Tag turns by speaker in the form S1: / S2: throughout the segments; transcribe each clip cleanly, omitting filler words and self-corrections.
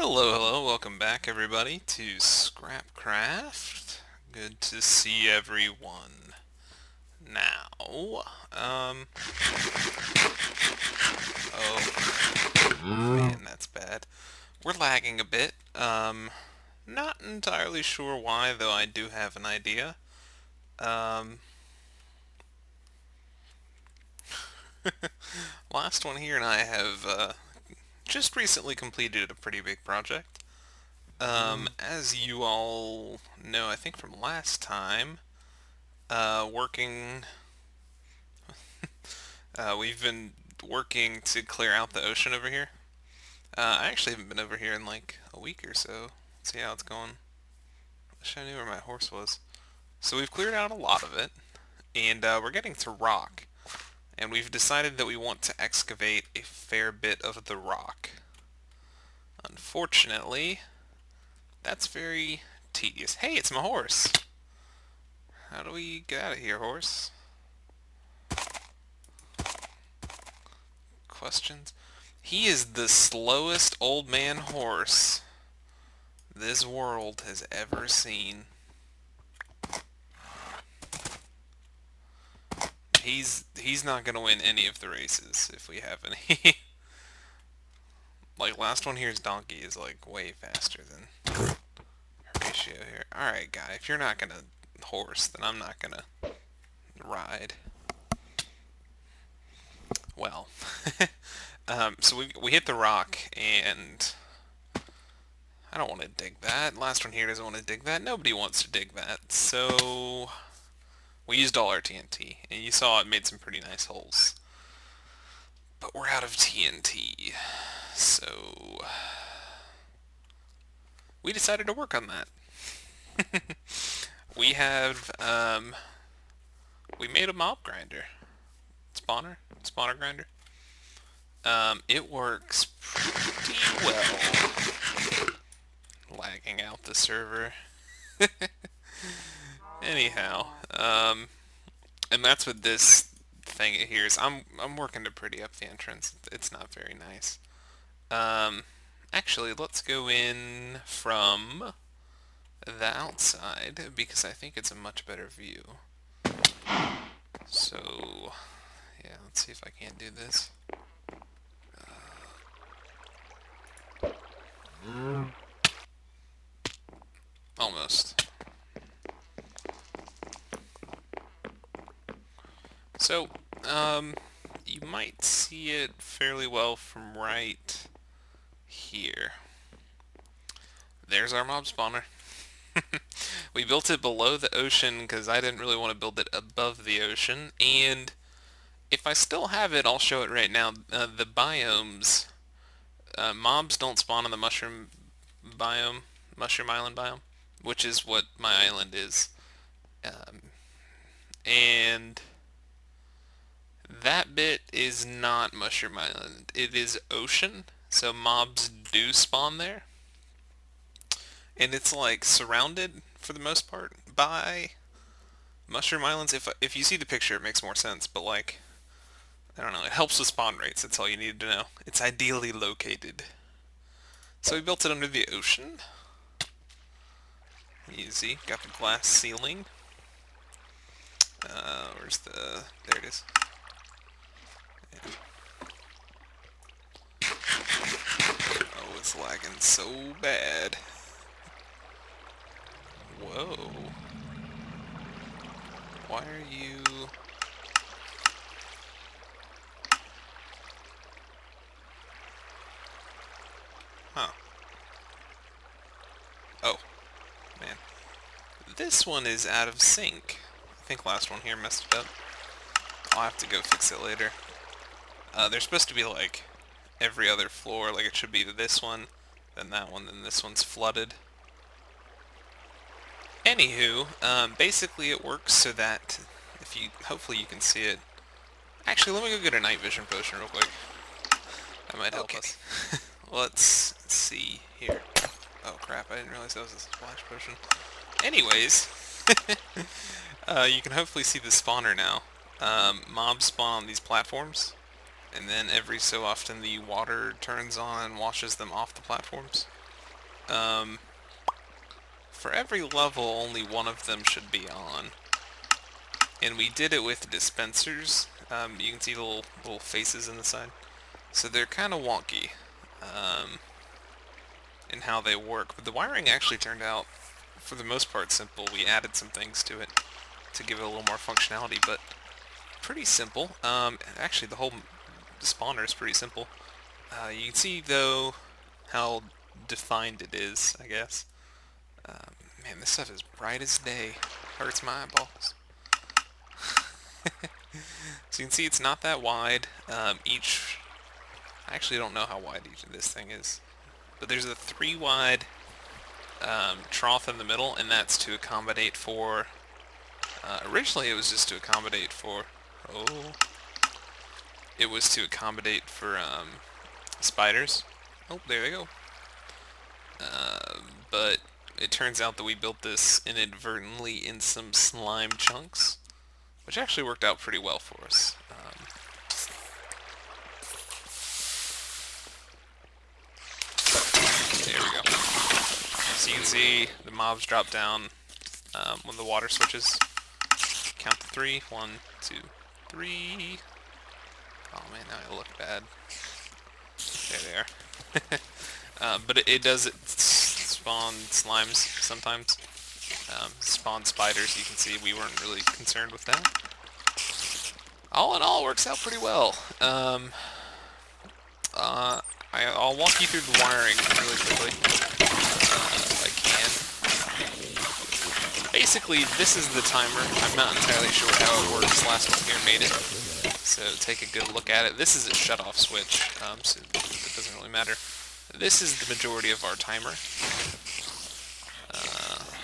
S1: Hello, hello, welcome back everybody to ScrapCraft. Good to see everyone. Now, oh, man, that's bad. We're lagging a bit. Not entirely sure why, though I do have an idea. Um, Last one here and I have, just recently completed a pretty big project. As you all know, I think from last time, working we've been working to clear out the ocean over here. I actually haven't been over here in like a week or so. Let's see how it's going. Wish I knew where my horse was. So we've cleared out a lot of it, and we're getting to rock. And we've decided that we want to excavate a fair bit of the rock. Unfortunately, that's very tedious. Hey, it's my horse! How do we get out of here, horse? Questions? He is the slowest old man horse this world has ever seen. He's not gonna win any of the races if we have any. Like last one here's donkey is like way faster than Horatio here. Alright guy, if you're not gonna horse, then I'm not gonna ride. Well, so we hit the rock and I don't want to dig that. Last one here doesn't want to dig that. Nobody wants to dig that. So we used all our TNT, and you saw it made some pretty nice holes. But we're out of TNT, so we decided to work on that. We have, we made a mob grinder. Spawner grinder. It works pretty well. Lagging out the server. Anyhow, and that's what this thing here is. I'm working to pretty up the entrance. It's not very nice. Actually, let's go in from the outside because I think it's a much better view. So, yeah, let's see if I can't do this. Almost. So, you might see it fairly well from right here. There's our mob spawner. We built it below the ocean because I didn't really want to build it above the ocean, and if I still have it, I'll show it right now. The biomes, mobs don't spawn on the mushroom biome, mushroom island biome, which is what my island is. Um, and that bit is not Mushroom Island. It is ocean, so mobs do spawn there. And it's like surrounded, for the most part, by Mushroom Islands. If you see the picture, it makes more sense, but like, I don't know, it helps with spawn rates, that's all you need to know. It's ideally located. So we built it under the ocean. Easy. Got the glass ceiling. Where's the... There it is. Oh, it's lagging so bad. Whoa. Why are you... Huh. Oh, man. This one is out of sync. I think last one here messed it up. I'll have to go fix it later. They're supposed to be like every other floor, like it should be this one, then that one, then this one's flooded. Anywho, basically it works so that if you, hopefully you can see it. Actually, let me go get a night vision potion real quick. That might help us. Let's see here. Oh crap, I didn't realize that was a splash potion. Anyways, you can hopefully see the spawner now. Mobs spawn on these platforms, and then every so often the water turns on and washes them off the platforms. For every level, only one of them should be on. And we did it with dispensers. You can see the little faces in the side. So they're kind of wonky in how they work. But the wiring actually turned out, for the most part, simple. We added some things to it to give it a little more functionality, but pretty simple. Actually, the whole spawner is pretty simple. You can see, though, how defined it is, I guess. Man, this stuff is bright as day. Hurts my eyeballs. So you can see it's not that wide. I actually don't know how wide each of this thing is. But there's a 3 wide trough in the middle, and that's to accommodate for... originally it was just to accommodate for... Oh... It was to accommodate for spiders. Oh, there they go. But it turns out that we built this inadvertently in some slime chunks, which actually worked out pretty well for us. There we go. So you can see the mobs drop down when the water switches. Count to 3. 1, 2, 3. Oh man, now I look bad. There they are. But it does spawn slimes sometimes. Spawn spiders, you can see we weren't really concerned with that. All in all, it works out pretty well. I'll walk you through the wiring really quickly, if I can. Basically, this is the timer. I'm not entirely sure how it works. Last one here made it. So take a good look at it. This is a shut-off switch, so it doesn't really matter. This is the majority of our timer.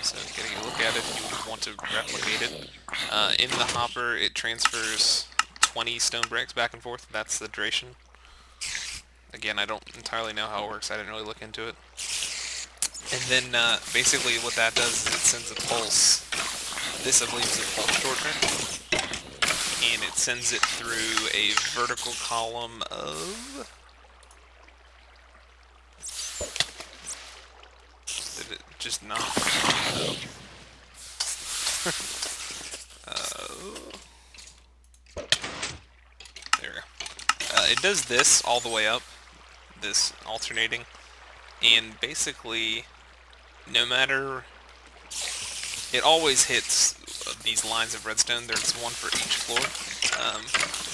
S1: So getting a look at it, if you want to replicate it. In the hopper, it transfers 20 stone bricks back and forth. That's the duration. Again, I don't entirely know how it works. I didn't really look into it. And then basically what that does is it sends a pulse. This, I believe, is a pulse shortener. And it sends it through a vertical column of... Did it just not? Oh. There we go. It does this all the way up, this alternating, and basically, no matter... It always hits these lines of redstone. There's one for each floor,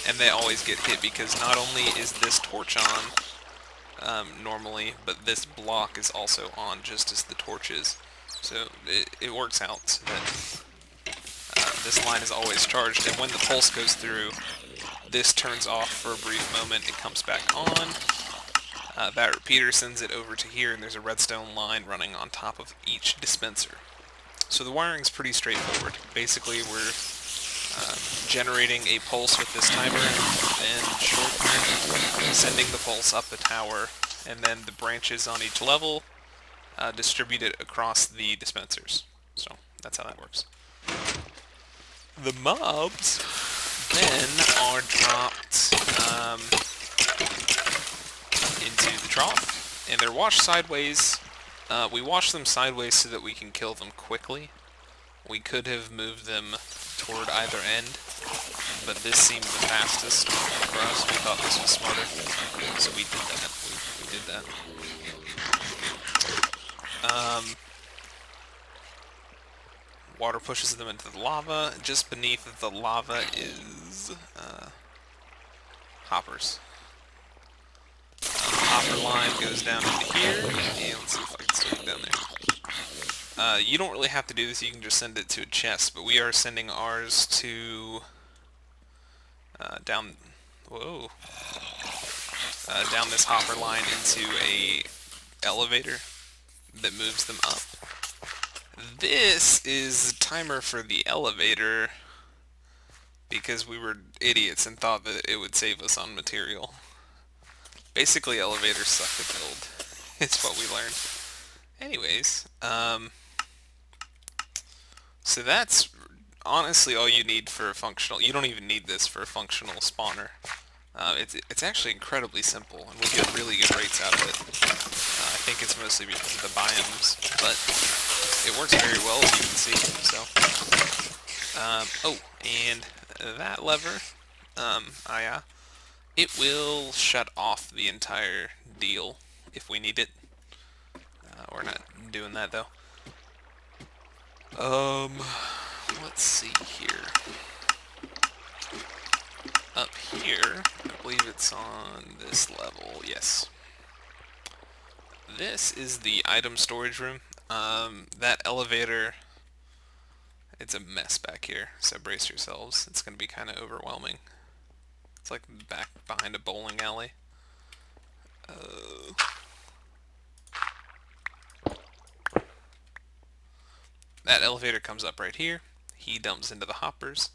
S1: and they always get hit because not only is this torch on normally, but this block is also on just as the torch is. So it works out so that this line is always charged, and when the pulse goes through, this turns off for a brief moment, it comes back on. That repeater sends it over to here, and there's a redstone line running on top of each dispenser. So the wiring's pretty straightforward. Basically, we're generating a pulse with this timer and shortener, sending the pulse up the tower, and then the branches on each level distribute it across the dispensers. So that's how that works. The mobs then are dropped into the trough, and they're washed sideways. We wash them sideways so that we can kill them quickly. We could have moved them toward either end, but this seemed the fastest for us. We thought this was smarter, so we did that. We did that. Water pushes them into the lava. Just beneath the lava is hoppers. Hopper line goes down into here, and let's see if I can still get down there. You don't really have to do this, you can just send it to a chest, but we are sending ours to down this hopper line into a elevator that moves them up. This is the timer for the elevator because we were idiots and thought that it would save us on material. Basically, elevators suck to build. It's what we learned. Anyways, so that's honestly all you need for a functional... You don't even need this for a functional spawner. It's actually incredibly simple, and we get really good rates out of it. think it's mostly because of the biomes, but it works very well, as you can see. Oh, and that lever, yeah, it will shut off the entire deal if we need it. We're not doing that though. Let's see here. Up here, I believe it's on this level, yes. This is the item storage room. That elevator, it's a mess back here, so brace yourselves. It's going to be kind of overwhelming. It's like back behind a bowling alley. That elevator comes up right here. He dumps into the hoppers.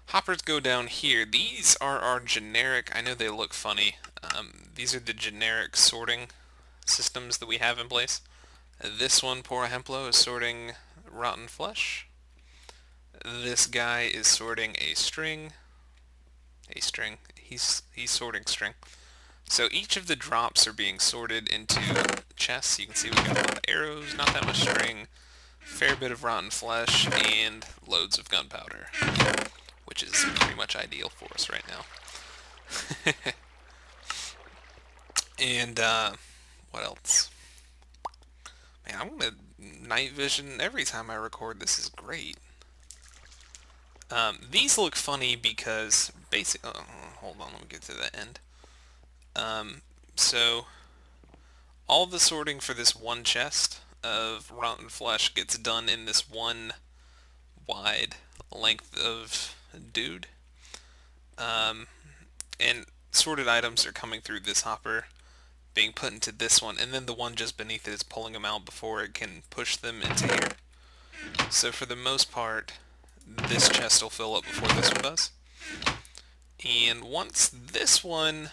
S1: Hoppers go down here. These are our generic, I know they look funny. These are the generic sorting systems that we have in place. This one, por ejemplo, is sorting rotten flesh. This guy is sorting a string. He's sorting string. So each of the drops are being sorted into chests. You can see we've got a lot of arrows, not that much string, fair bit of rotten flesh, and loads of gunpowder, which is pretty much ideal for us right now. And what else? Man, I want to night vision every time I record. This is great. These look funny because basically, hold on, let me get to the end. So all the sorting for this one chest of rotten flesh gets done in this one wide length of dude. And sorted items are coming through this hopper, being put into this one, and then the one just beneath it is pulling them out before it can push them into here. So for the most part, this chest will fill up before this one does. And once this one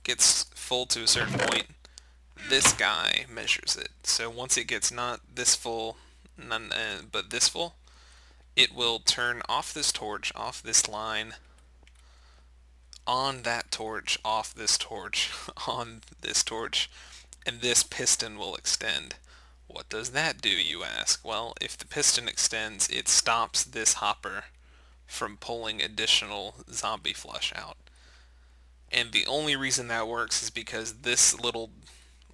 S1: gets full to a certain point, this guy measures it. So once it gets not this full, but this full, it will turn off this torch, off this line, on that torch, off this torch, on this torch, and this piston will extend. What does that do, you ask? Well, if the piston extends, it stops this hopper from pulling additional zombie flesh out. And the only reason that works is because this little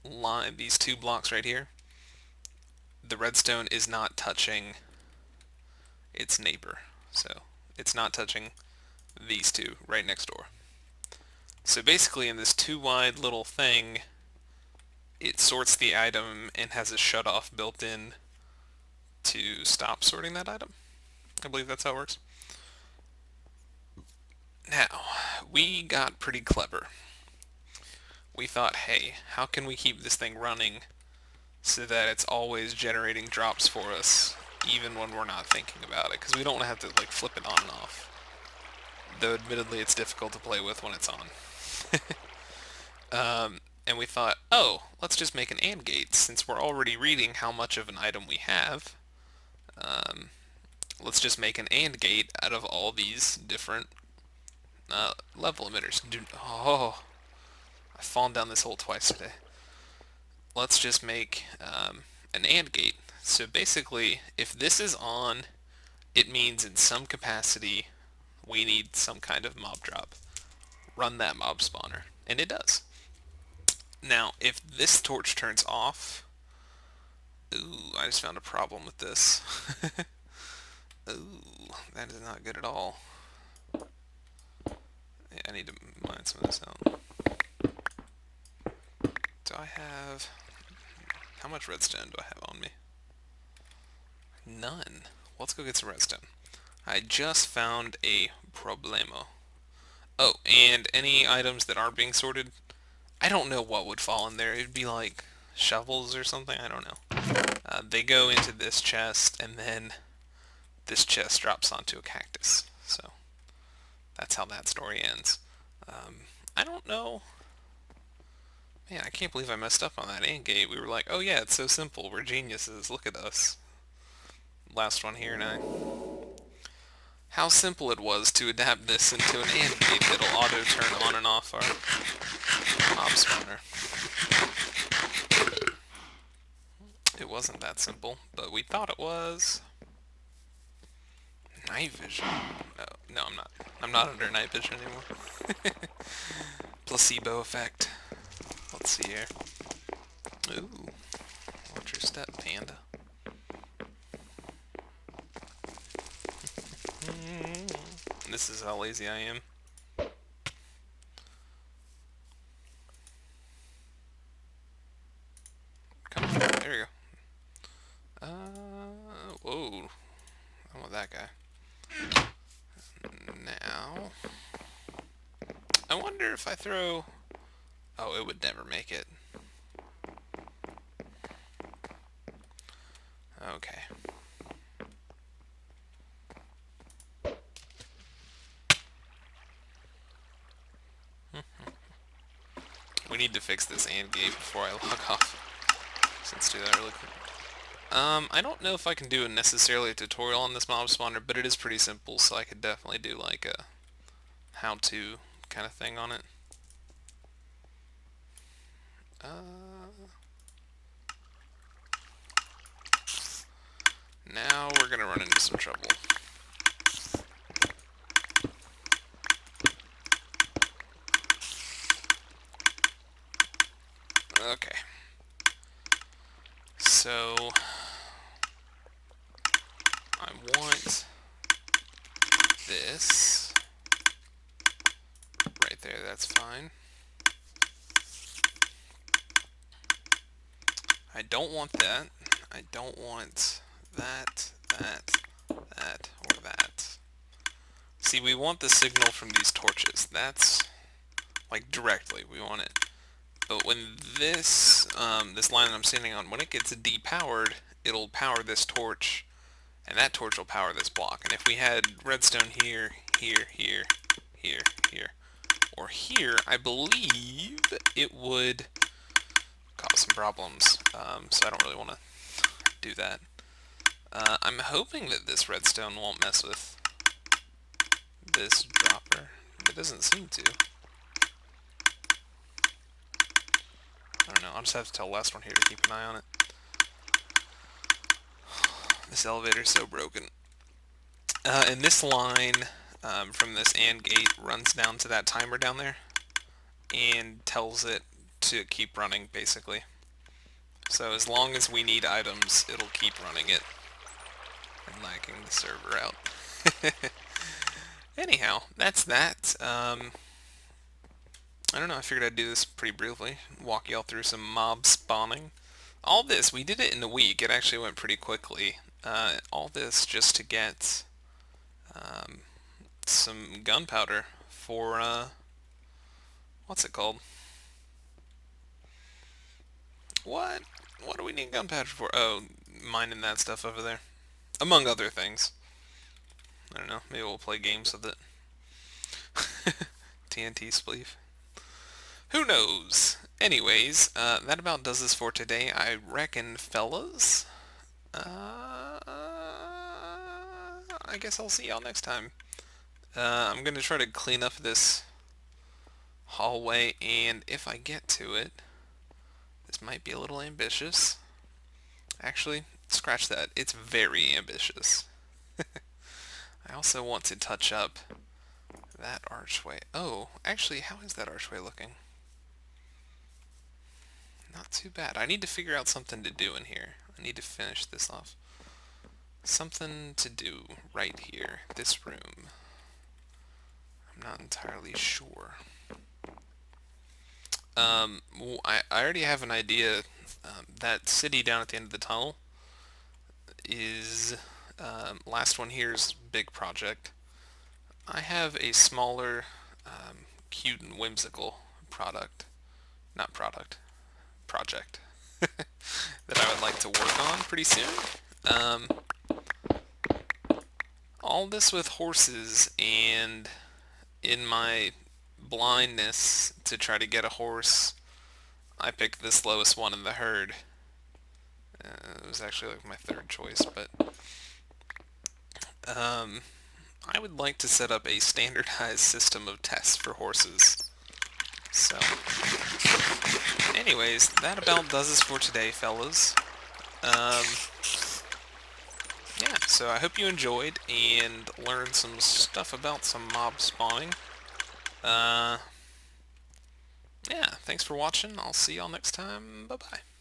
S1: line, these two blocks right here, the redstone is not touching its neighbor. So it's not touching these two right next door. So basically in this two wide little thing, it sorts the item and has a shut-off built in to stop sorting that item. I believe that's how it works. Now, we got pretty clever. We thought, hey, how can we keep this thing running so that it's always generating drops for us, even when we're not thinking about it? Because we don't want to have to like flip it on and off. Though admittedly it's difficult to play with when it's on. And we thought, oh, let's just make an AND gate. Since we're already reading how much of an item we have, let's just make an AND gate out of all these different level emitters. Oh, I've fallen down this hole twice today. Let's just make an AND gate. So basically, if this is on, it means in some capacity we need some kind of mob drop. Run that mob spawner, and it does. Now, if this torch turns off, ooh, I just found a problem with this. Ooh, that is not good at all. Yeah, I need to mine some of this out. Do I have... How much redstone do I have on me? None. Let's go get some redstone. I just found a problemo. Oh, and any items that aren't being sorted, I don't know what would fall in there. It'd be like shovels or something. I don't know. They go into this chest, and then this chest drops onto a cactus. So that's how that story ends. I don't know. Man, I can't believe I messed up on that AND gate. We were like, oh yeah, it's so simple. We're geniuses. Look at us. Last one here now. How simple it was to adapt this into an AND gate that'll auto turn on and off our mob spawner. it wasn't that simple, but we thought it was. Night vision. No, no, I'm not. I'm not under night vision anymore. Placebo effect. Let's see here. Ooh. Watch your step, panda. This is how lazy I am. Come on, there you go. Whoa. I want that guy. Now, I wonder if I throw... Oh, it would never make it. Okay. We need to fix this AND gate before I log off. So let's do that really quick. I don't know if I can do necessarily a tutorial on this mob spawner, but it is pretty simple, so I could definitely do like a how-to kind of thing on it. Now we're gonna run into some trouble. Okay. So I want this right there, that's fine. I don't want that. I don't want that, or that. See, we want the signal from these torches. That's like directly, we want it. But when this this line that I'm standing on, when it gets depowered, it'll power this torch, and that torch will power this block. And if we had redstone here, here, here, here, here, or here, I believe it would cause some problems. So I don't really want to do that. I'm hoping that this redstone won't mess with this dropper. It doesn't seem to. I don't know, I'll just have to tell last one here to keep an eye on it. This elevator's so broken. And this line from this AND gate runs down to that timer down there and tells it to keep running, basically. So as long as we need items, it'll keep running it and lagging the server out. Anyhow, that's that. I don't know, I figured I'd do this pretty briefly, walk y'all through some mob spawning. All this, we did it in a week, it actually went pretty quickly. All this just to get some gunpowder for, what's it called? What do we need gunpowder for? Oh, mining that stuff over there. Among other things. I don't know, maybe we'll play games with it. TNT spleef. Who knows? Anyways, that about does this for today, I reckon, fellas. I guess I'll see y'all next time. I'm going to try to clean up this hallway, and if I get to it, this might be a little ambitious. Actually, scratch that. It's very ambitious. I also want to touch up that archway. Oh, actually, how is that archway looking? Not too bad. I need to figure out something to do in here. I need to finish this off. Something to do right here. This room. I'm not entirely sure. I already have an idea. That city down at the end of the tunnel is... last one here's big project. I have a smaller, cute and whimsical project that I would like to work on pretty soon. All this with horses, and in my blindness to try to get a horse, I picked this lowest one in the herd. It was actually like my third choice, but I would like to set up a standardized system of tests for horses. So, anyways, that about does us for today, fellas. Um, yeah, so I hope you enjoyed and learned some stuff about some mob spawning. Uh, yeah, thanks for watching. I'll see y'all next time. Bye-bye.